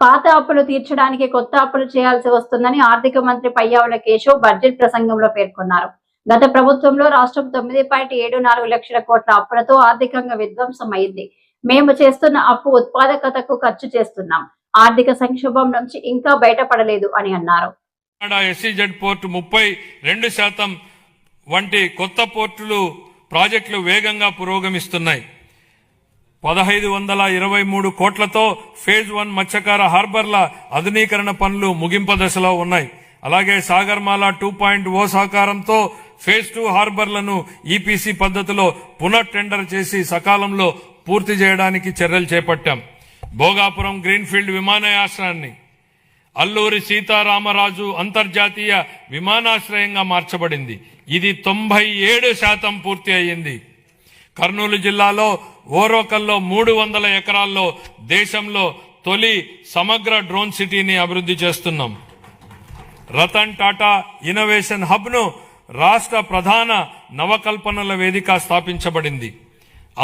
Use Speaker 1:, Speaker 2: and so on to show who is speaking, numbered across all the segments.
Speaker 1: పాత అప్పులు తీర్చడానికి కొత్త అప్పులు చేయాల్సి వస్తుందని ఆర్థిక మంత్రి పయ్యావుల కేశవ్ బడ్జెట్ ప్రసంగంలో పేర్కొన్నారు. గత ప్రభుత్వంలో రాష్ట్రం 9.74 లక్షల కోట్ల అప్పులతో ఆర్థికంగా విధ్వంసం అయింది. మేము చేస్తున్న అప్పు ఉత్పాదకతకు ఖర్చు చేస్తున్నాం. ఆర్థిక సంక్షోభం నుంచి ఇంకా బయటపడలేదు అని అన్నారు.
Speaker 2: ఎస్ఈజెడ్ పోర్టు 32% వంటి కొత్త పోర్టులు ప్రాజెక్టులు వేగంగా పురోగమిస్తున్నాయి. 1523 కోట్లతో ఫేజ్ 1 మత్స్యకార హార్బర్ల ఆధునీకరణ పనులు ముగింపు దశలో ఉన్నాయి. అలాగే సాగర్మాల 2.0 సహకారంతో ఫేజ్ 2 హార్బర్లను ఈపీసీ పద్ధతిలో పునః టెండర్ చేసి సకాలంలో పూర్తి చేయడానికి చర్యలు చేపట్టాం. భోగాపురం గ్రీన్ఫీల్డ్ విమానాశ్రయాన్ని అల్లూరి సీతారామరాజు అంతర్జాతీయ విమానాశ్రయంగా మార్చబడింది. ఇది 97% పూర్తి అయ్యింది. కర్నూలు జిల్లాలో ఓరోకల్లో 300 ఎకరాల్లో దేశంలో తొలి సమగ్ర డ్రోన్ సిటీని అభివృద్ధి చేస్తున్నాం. రతన్ టాటా ఇన్నోవేషన్ హబ్ ను రాష్ట్ర ప్రధాన నవకల్పనల వేదిక స్థాపించబడింది.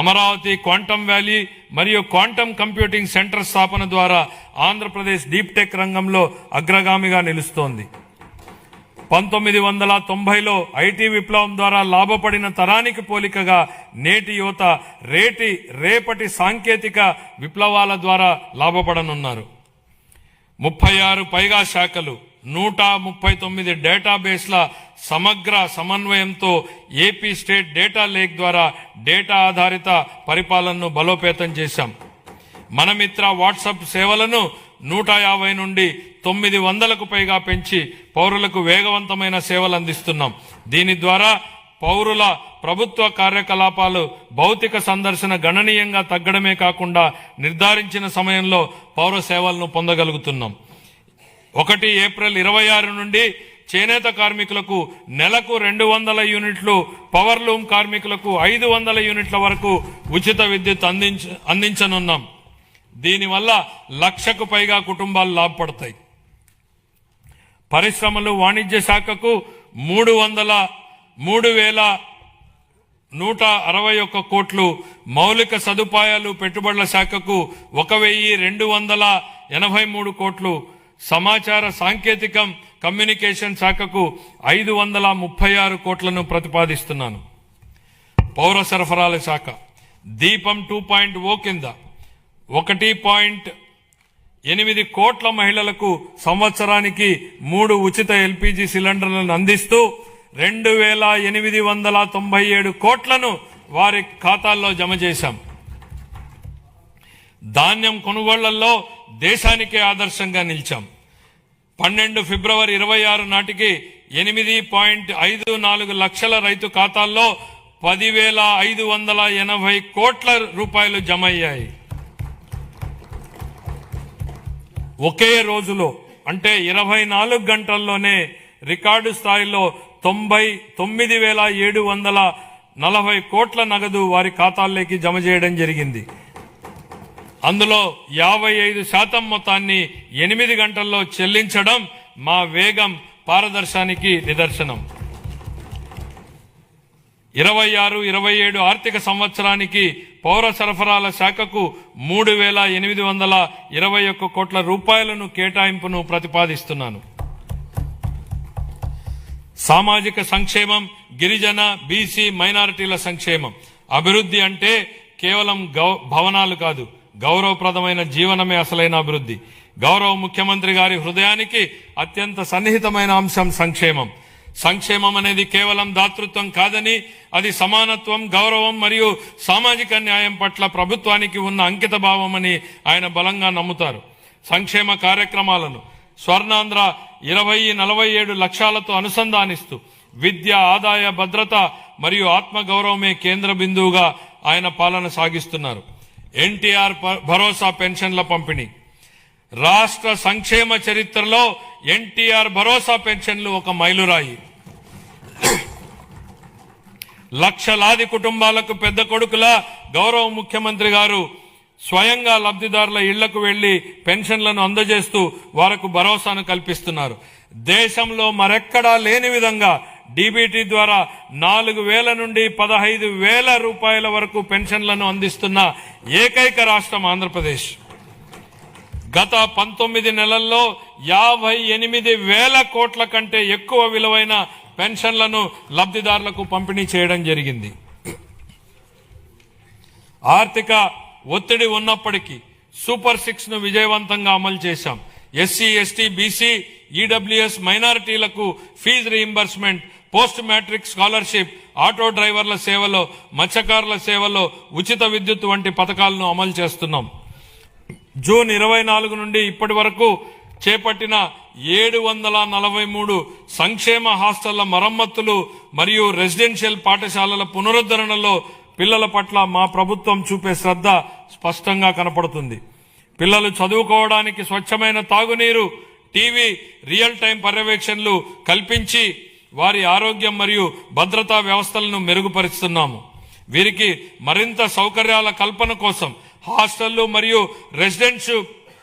Speaker 2: అమరావతి క్వాంటమ్ వ్యాలీ మరియు క్వాంటమ్ కంప్యూటింగ్ సెంటర్ స్థాపన ద్వారా ఆంధ్రప్రదేశ్ డీప్ టెక్ రంగంలో అగ్రగామిగా నిలుస్తోంది. 1990లో ఐటీ విప్లవం ద్వారా లాభపడిన తరానికి పోలికగా నేటి యువత రేపటి సాంకేతిక విప్లవాల ద్వారా లాభపడనున్నారు. 36 పైగా శాఖలు, 139 డేటాబేస్ల సమగ్ర సమన్వయంతో ఏపీ స్టేట్ డేటా లేక్ ద్వారా డేటా ఆధారిత పరిపాలనను బలోపేతం చేశాం. మనమిత్ర వాట్సాప్ సేవలను 150 నుండి 900కు పైగా పెంచి పౌరులకు వేగవంతమైన సేవలు అందిస్తున్నాం. దీని ద్వారా పౌరుల ప్రభుత్వ కార్యకలాపాలు భౌతిక సందర్శన గణనీయంగా తగ్గడమే కాకుండా నిర్ధారించిన సమయంలో పౌర సేవలను పొందగలుగుతున్నాం. 1 ఏప్రిల్ 26 నుండి చేనేత కార్మికులకు నెలకు 200 యూనిట్లు, పవర్లూమ్ కార్మికులకు 500 యూనిట్ల వరకు ఉచిత విద్యుత్ అందించనున్నాం. దీనివల్ల 1,00,000కు పైగా కుటుంబాలు లాభపడతాయి. పరిశ్రమలు వాణిజ్య శాఖకు 3,161 కోట్లు, మౌలిక సదుపాయాలు పెట్టుబడుల శాఖకు 1,283 కోట్లు, సమాచార సాంకేతికం కమ్యూనికేషన్ శాఖకు 536 కోట్లను ప్రతిపాదిస్తున్నాను. పౌర సరఫరాల శాఖ దీపం 2.0 కింద 1.8 కోట్ల మహిళలకు సంవత్సరానికి 3 ఉచిత ఎల్పీజీ సిలిండర్లను అందిస్తూ 2,897 కోట్లను వారి ఖాతాల్లో జమ చేశాం. ధాన్యం కొనుగోళ్లలో దేశానికే ఆదర్శంగా నిలిచాం. 12 ఫిబ్రవరి 26 నాటికి 8.54 లక్షల రైతు ఖాతాల్లో 10,580 కోట్ల రూపాయలు జమ అయ్యాయి. ఒకే రోజులో అంటే 24 గంటల్లోనే రికార్డు స్థాయిలో 99,740 కోట్ల నగదు వారి ఖాతాల్లోకి జమ చేయడం జరిగింది. అందులో 55% మొత్తాన్ని 8 గంటల్లో చెల్లించడం మా వేగం పారదర్శానికి నిదర్శనం. 26-27 ఆర్థిక సంవత్సరానికి పౌర సరఫరాల శాఖకు 3,821 కోట్ల రూపాయలను కేటాయింపును ప్రతిపాదిస్తున్నాను. సామాజిక సంక్షేమం, గిరిజన, బీసీ, మైనారిటీల సంక్షేమం. అభివృద్ధి అంటే కేవలం భవనాలు కాదు, గౌరవప్రదమైన జీవనమే అసలైన అభివృద్ధి. గౌరవ ముఖ్యమంత్రి గారి హృదయానికి అత్యంత సన్నిహితమైన అంశం సంక్షేమం. సంక్షేమం అనేది కేవలం దాతృత్వం కాదని, అది సమానత్వం, గౌరవం మరియు సామాజిక న్యాయం పట్ల ప్రభుత్వానికి ఉన్న అంకిత భావం అని ఆయన బలంగా నమ్ముతారు. సంక్షేమ కార్యక్రమాలను స్వర్ణాంధ్ర 2047 లక్ష్యాలతో అనుసంధానిస్తూ విద్య, ఆదాయ భద్రత మరియు ఆత్మగౌరవమే కేంద్ర బిందువుగా ఆయన పాలన సాగిస్తున్నారు. ఎన్టీఆర్ భరోసా పెన్షన్ల పంపిణీ. రాష్ట్ర సంక్షేమ చరిత్రలో ఎన్టీఆర్ భరోసా పెన్షన్లు ఒక మైలురాయి. లక్షలాది కుటుంబాలకు పెద్ద కొడుకులా గౌరవ ముఖ్యమంత్రి గారు స్వయంగా లబ్ధిదారుల ఇళ్లకు వెళ్లి పెన్షన్లను అందజేస్తూ వారికి భరోసాను కల్పిస్తున్నారు. దేశంలో మరెక్కడా లేని విధంగా డీబీటీ ద్వారా 4,000 నుండి 15,000 రూపాయల వరకు పెన్షన్లను అందిస్తున్న ఏకైక రాష్ట్రం ఆంధ్రప్రదేశ్. గత 19 నెలల్లో 58,000 కోట్ల కంటే ఎక్కువ విలువైన పెన్షన్లను లబ్ధిదారులకు పంపిణీ చేయడం జరిగింది. ఆర్థిక ఒత్తిడి ఉన్నప్పటికీ సూపర్ 6 ను విజయవంతంగా అమలు చేశాం. ఎస్సీ, ఎస్టీ, బీసీ, ఈడబ్ల్యూఎస్ మైనారిటీలకు fee reimbursement, post matric scholarship, auto డ్రైవర్ల సేవలో, మత్స్యకారుల సేవలో ఉచిత విద్యుత్ వంటి పథకాలను అమలు చేస్తున్నాం. జూన్ 24 నుండి ఇప్పటి వరకు చేపట్టిన 743 సంక్షేమ హాస్టళ్ల మరమ్మతులు మరియు రెసిడెన్షియల్ పాఠశాలల పునరుద్ధరణలో పిల్లల పట్ల మా ప్రభుత్వం చూపే శ్రద్ధ స్పష్టంగా కనపడుతుంది. పిల్లలు చదువుకోవడానికి స్వచ్ఛమైన తాగునీరు, టీవీ, రియల్ టైం పర్యవేక్షణలు కల్పించి వారి ఆరోగ్యం మరియు భద్రతా వ్యవస్థలను మెరుగుపరుస్తున్నాము. వీరికి మరింత సౌకర్యాల కల్పన కోసం హాస్టళ్లు మరియు రెసిడెన్స్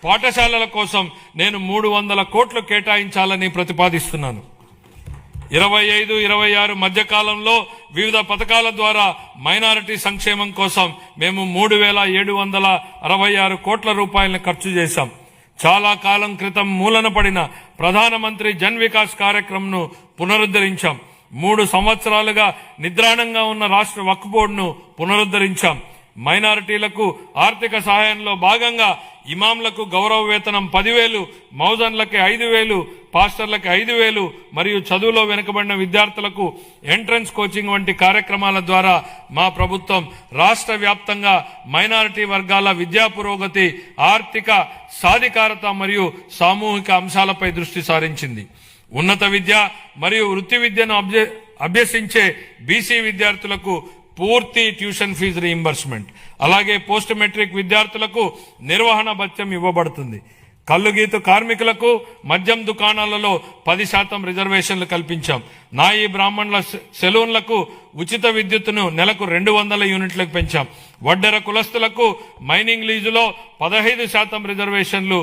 Speaker 2: పాఠశాలల కోసం నేను 300 కోట్లు కేటాయించాలని ప్రతిపాదిస్తున్నాను. 25-26 మధ్యకాలంలో వివిధ పథకాల ద్వారా మైనారిటీ సంక్షేమం కోసం మేము 3,766 కోట్ల రూపాయలను ఖర్చు చేశాం. చాలా కాలం క్రితం మూలన పడిన ప్రధానమంత్రి జన్ వికాస్ కార్యక్రమంను పునరుద్ధరించాం. 3 సంవత్సరాలుగా నిద్రాణంగా ఉన్న రాష్ట్ర వక్ఫ్ బోర్డును పునరుద్ధరించాం. మైనారిటీలకు ఆర్థిక సహాయంలో భాగంగా ఇమాంలకు గౌరవ వేతనం 10,000, మౌజన్లకి 5,000, పాస్టర్లకి 5,000 మరియు చదువులో వెనుకబడిన విద్యార్థులకు ఎంట్రన్స్ కోచింగ్ వంటి కార్యక్రమాల ద్వారా మా ప్రభుత్వం రాష్ట్ర వ్యాప్తంగా మైనారిటీ వర్గాల విద్యా పురోగతి, ఆర్థిక సాధికారత మరియు సామూహిక అంశాలపై దృష్టి సారించింది. ఉన్నత విద్య మరియు వృత్తి విద్యను అభ్యసించే బీసీ విద్యార్థులకు పూర్తి ట్యూషన్ ఫీజు రీయింబర్స్మెంట్, అలాగే పోస్ట్ మెట్రిక్ విద్యార్థులకు నిర్వహణ భత్యం ఇవ్వబడుతుంది. కల్లుగీతు కార్మికులకు మద్యం దుకాణాలలో 10% రిజర్వేషన్లు కల్పించాం. నాయి బ్రాహ్మణుల సెలూన్లకు ఉచిత విద్యుత్తును నెలకు 200 యూనిట్లకు పెంచాం. వడ్డెర కులస్తులకు మైనింగ్ లీజులో 15% రిజర్వేషన్లు